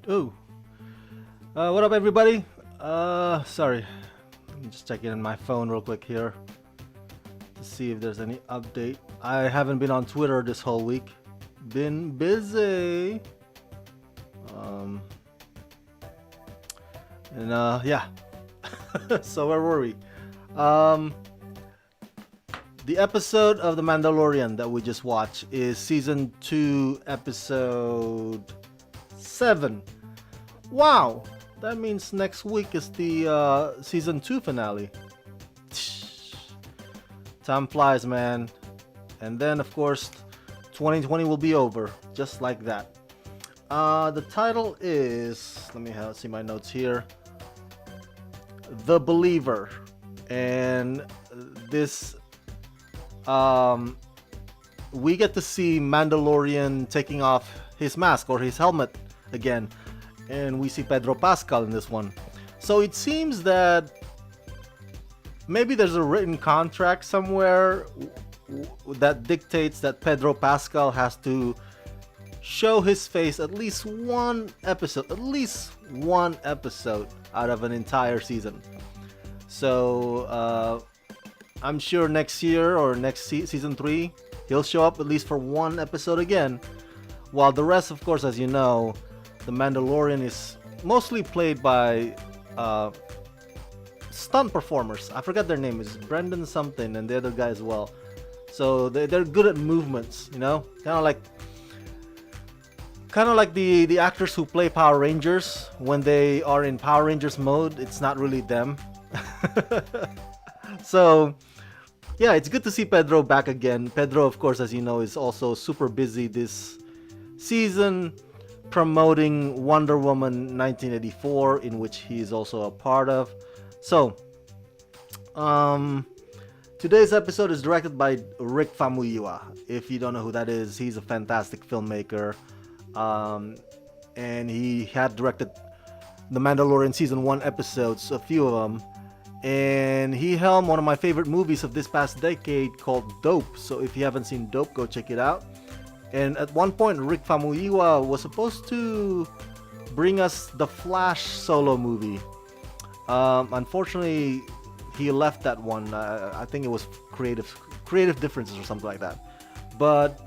Oh, what up, everybody? Sorry, I'm just checking in my phone real quick here to see if there's any update. I haven't been on Twitter this whole week. Been busy. Um, yeah. So where were we? The episode of The Mandalorian that we just watched is season 2, episode 7. Wow, that means next week is the season 2 finale. Time flies, man. And then, of course, 2020 will be over, just like that. The title is, let me see my notes here. The Believer. And this we get to see Mandalorian taking off his mask or his helmet again, and we see Pedro Pascal in this one. So it seems that maybe there's a written contract somewhere that dictates that Pedro Pascal has to show his face at least one episode out of an entire season. So I'm sure next year or next season 3, he'll show up at least for one episode again. While the rest, of course, as you know, the Mandalorian is mostly played by stunt performers. I forgot their name. It's Brendan something and the other guy as well. So they're good at movements, you know, kind of like the actors who play Power Rangers. When they are in Power Rangers mode, it's not really them. So, yeah, it's good to see Pedro back again. Pedro, of course, as you know, is also super busy this season promoting Wonder Woman 1984, in which he is also a part of. So, today's episode is directed by Rick Famuyiwa. If you don't know who that is, he's a fantastic filmmaker. And he had directed The Mandalorian Season 1 episodes, a few of them. And he helmed one of my favorite movies of this past decade called Dope. So if you haven't seen Dope, go check it out. And at one point, Rick Famuyiwa was supposed to bring us the Flash solo movie. Unfortunately, he left that one. I think it was creative differences or something like that. But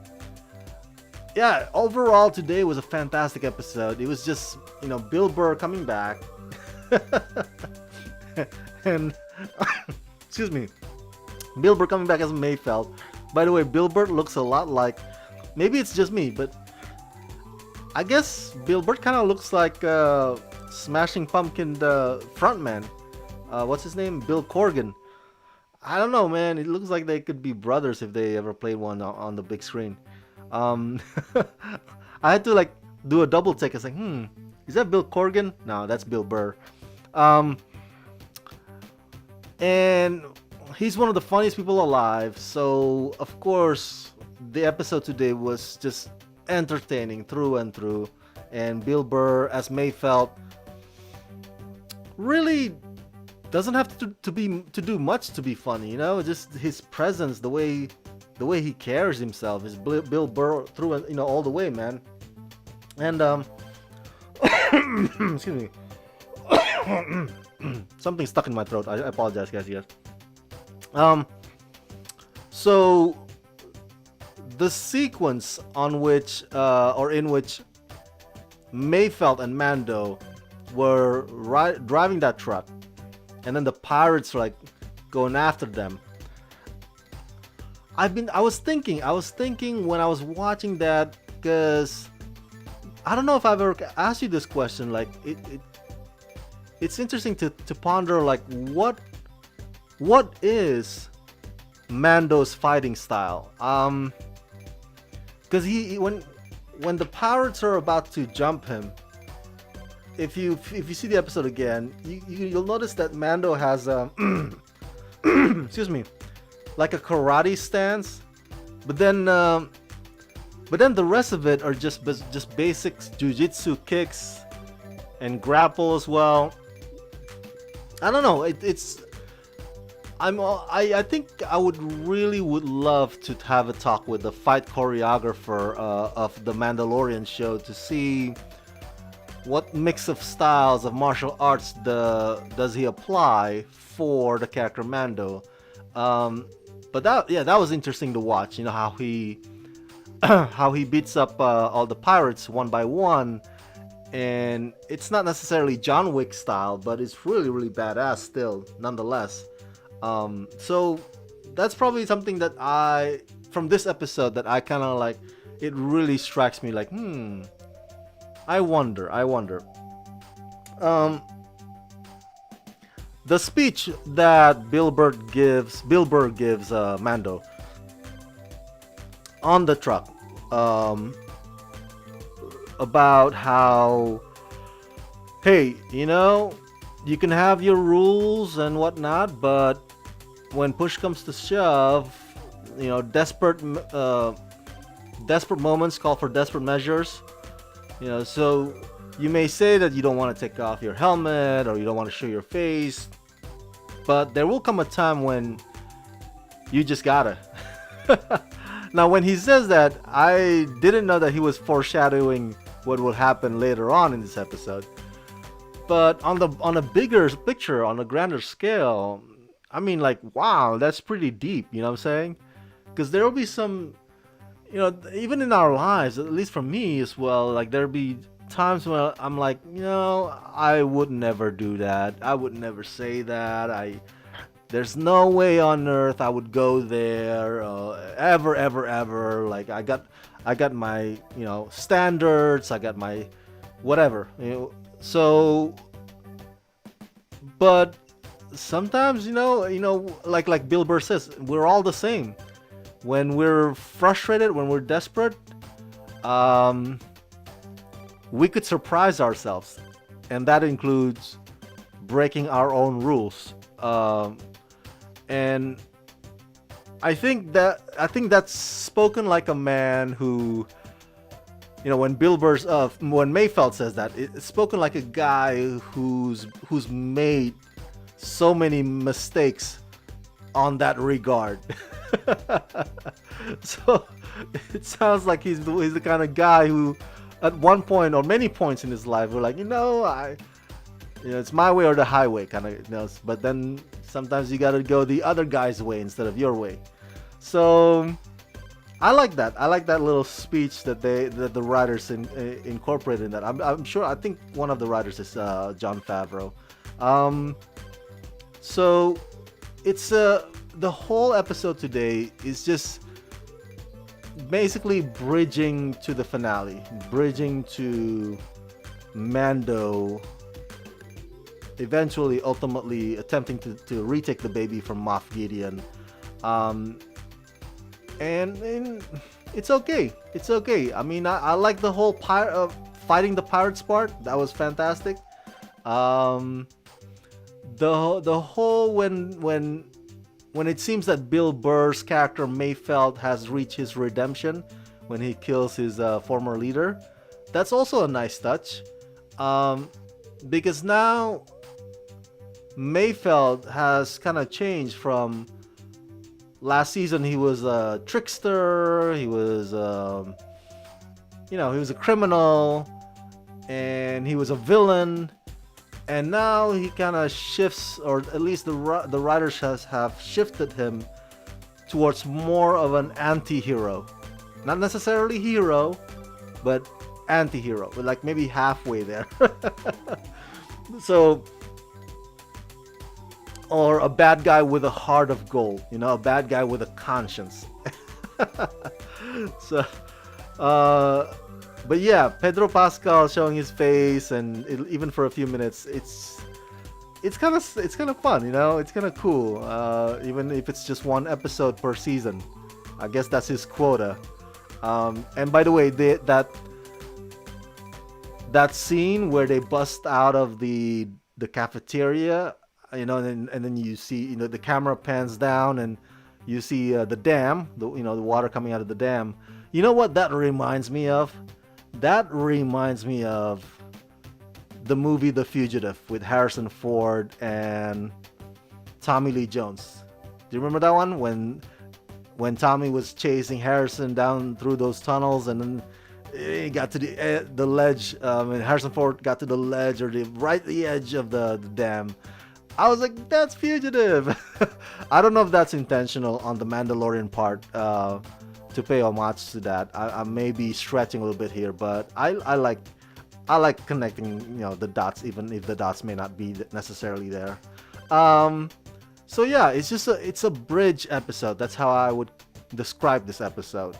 yeah, overall today was a fantastic episode. It was just, Bill Burr coming back. And excuse me, Bill Burr coming back as Mayfeld. By the way, Bill Burr looks a lot like, maybe it's just me, but I guess Bill Burr kind of looks like Smashing Pumpkin the frontman. What's his name? Bill Corgan. I don't know, man. It looks like they could be brothers if they ever played one on the big screen. I had to do a double take. I was like, is that Bill Corgan? No, that's Bill Burr. And he's one of the funniest people alive. So, of course, the episode today was just entertaining through and through. And Bill Burr as Mayfeld really doesn't have to do much to be funny, just his presence, the way he carries himself is Bill Burr through and all the way, man. And excuse me. Something stuck in my throat. I apologize, guys. Yes. So the sequence in which Mayfeld and Mando were driving that truck, and then the pirates were going after them. I was thinking when I was watching that, because I don't know if I've ever asked you this question. It's interesting to ponder what is Mando's fighting style? Because when the pirates are about to jump him, if you see the episode again, you'll notice that Mando has excuse me, like a karate stance, but then the rest of it are just basic jiu-jitsu kicks and grapple as well. I don't know. It's I think I would love to have a talk with the fight choreographer of the Mandalorian show to see what mix of styles of martial arts does he apply for the character Mando. Um, but that was interesting to watch. You know how he how he beats up all the pirates one by one, and it's not necessarily John Wick style, but it's really badass still, nonetheless. So that's probably something that from this episode that I kind of like. It really strikes me like, I wonder. Um, the speech that Bill Burr gives Mando on the truck, about how, hey, you can have your rules and whatnot, but when push comes to shove, desperate moments call for desperate measures. So you may say that you don't want to take off your helmet or you don't want to show your face, but there will come a time when you just gotta. Now, when he says that, I didn't know that he was foreshadowing what will happen later on in this episode. But on a bigger picture, on a grander scale, I mean, like, wow, that's pretty deep. You know what I'm saying? Because there will be some, even in our lives, at least for me as well, like there'll be times when I'm like, I would never do that. I would never say that. There's no way on earth I would go there, ever. Like I got my, standards. I got my, whatever. So, but sometimes, like Bill Burr says, we're all the same. When we're frustrated, when we're desperate, we could surprise ourselves, and that includes breaking our own rules. And I think that's spoken like a man who, when when Mayfeld says that, it's spoken like a guy who's made so many mistakes on that regard. So it sounds like he's the kind of guy who, at one point or many points in his life, we're like, it's my way or the highway kind of, but then sometimes you gotta go the other guy's way instead of your way. So I like that. I like that little speech that the writers incorporated in that. I'm sure. I think one of the writers is Jon Favreau. So it's the whole episode today is just basically bridging to the finale, bridging to Mando eventually, ultimately attempting to retake the baby from Moff Gideon. And it's okay. It's okay. I mean, I like the whole fighting the pirates part. That was fantastic. The whole when it seems that Bill Burr's character Mayfeld has reached his redemption when he kills his former leader, that's also a nice touch. Because now Mayfeld has kind of changed from last season. He was a trickster, he was he was a criminal, and he was a villain. And now he kind of shifts, or at least the writers have shifted him towards more of an anti-hero. Not necessarily hero, but anti-hero. But like maybe halfway there. So, or a bad guy with a heart of gold. A bad guy with a conscience. So, but yeah, Pedro Pascal showing his face, and even for a few minutes, it's kind of fun, It's kind of cool, even if it's just one episode per season. I guess that's his quota. And by the way, that scene where they bust out of the cafeteria, and then you see, the camera pans down and you see the dam, the water coming out of the dam. You know what that reminds me of? That reminds me of the movie The Fugitive with Harrison Ford and Tommy Lee Jones. Do you remember that one when Tommy was chasing Harrison down through those tunnels, and then he got to the ledge, and Harrison Ford got to the ledge or the edge of the dam. I was like, that's fugitive. I don't know if that's intentional on the Mandalorian part, to pay homage to that. I may be stretching a little bit here, but I like connecting, the dots, even if the dots may not be necessarily there. So yeah, it's a bridge episode. That's how I would describe this episode.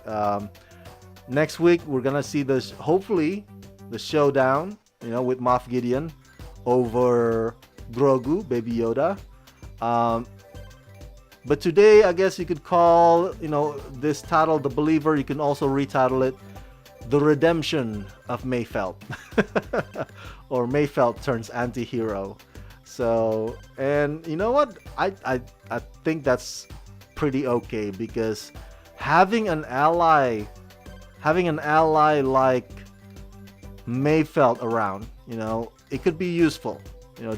Next week we're gonna see hopefully the showdown, with Moff Gideon over Grogu, Baby Yoda. But today, I guess you could call, this title The Believer. You can also retitle it The Redemption of Mayfeld. Or Mayfeld turns anti-hero. So, and you know what? I think that's pretty okay, because having an ally like Mayfeld around, it could be useful.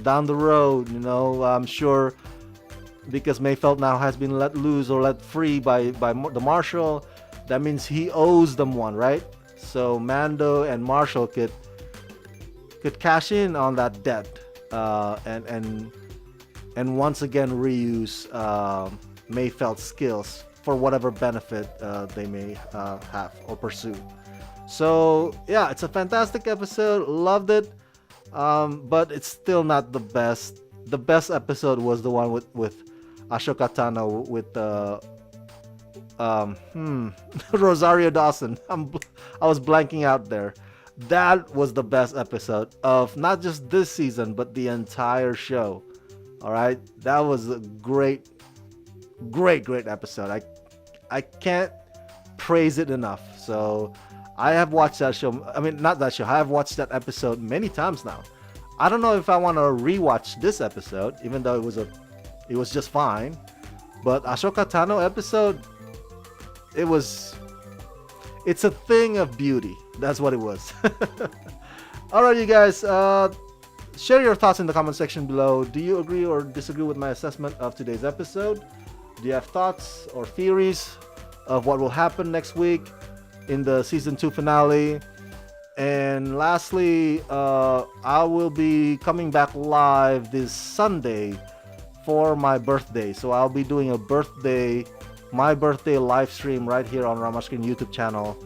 Down the road, I'm sure, because Mayfeld now has been let loose or let free by the Marshal. That means he owes them one, right? So Mando and Marshal could cash in on that debt, and once again reuse Mayfeld's skills for whatever benefit they may have or pursue. So yeah, it's a fantastic episode. Loved it. But it's still not the best. The best episode was the one with Ashoka Tano with Rosario Dawson. I was blanking out there. That was the best episode of not just this season, but the entire show. All right, that was a great episode. I can't praise it enough. So I have watched that show. I mean, not that show. I have watched that episode many times now. I don't know if I want to rewatch this episode, even though it was just fine. But Ashoka Tano episode, it's a thing of beauty. That's what it was. Alright, you guys, share your thoughts in the comment section below. Do you agree or disagree with my assessment of today's episode? Do you have thoughts or theories of what will happen next week in the season 2 finale? And lastly, I will be coming back live this Sunday for my birthday. So I'll be doing my birthday live stream right here on Ramashkin YouTube channel,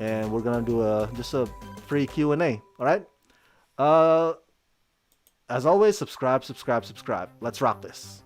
and we're gonna do just a free Q&A. All right. As always, subscribe. Let's rock this.